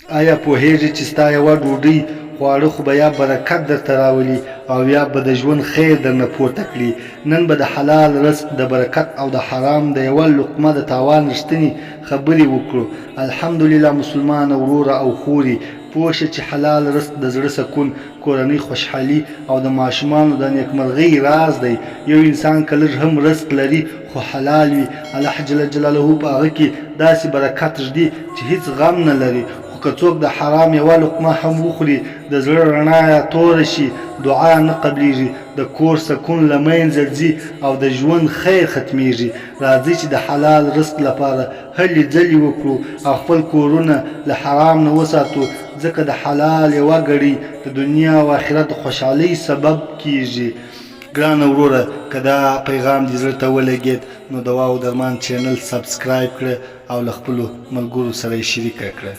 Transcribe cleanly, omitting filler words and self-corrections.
آیا پوهیږئ چې ستا یوه ډوډۍ خواړه خو به یا برکت درته راولي او یا به د ژوند خیر درنه پورته کړي. نن به د حلال رزق د برکت او د حرام د یوه لقمه د تاوان رښتینې خبرې وکړو. الحمدلله مسلمانه وروره او خوري، پوه شه چې حلال رزق د زړه سکون، کورنۍ خوشحالي او د ماشومانو د نیکمرغۍ راز دی. یو انسان که لږ هم رزق لري خو حلال وي، الله جل جلاله په هغه کې داسې برکت ږدي چې هیڅ غم نه لري. خو که څوک د حرام یوه لقمه هم وخوري، د زړه رڼا توره شي، دعا نه قبلیږي، د کور سکون له منځه ځي او د ژوند خیر ختمیږي. راځئ چې د حلال رزق لپاره هلې ځلې وکړو او خپل کورونه له حرام نه وساتو، ځکه د حلال یوه ګړۍ د دنیا او آخرت د خوشحالۍ سبب کیږي. ګرانه وروره، که دا پیغام دې زړه ته ولګېد نو د واو درمان چینل سبسکرایب کړه او له خپلو ملګرو سره یې شریکه کړه.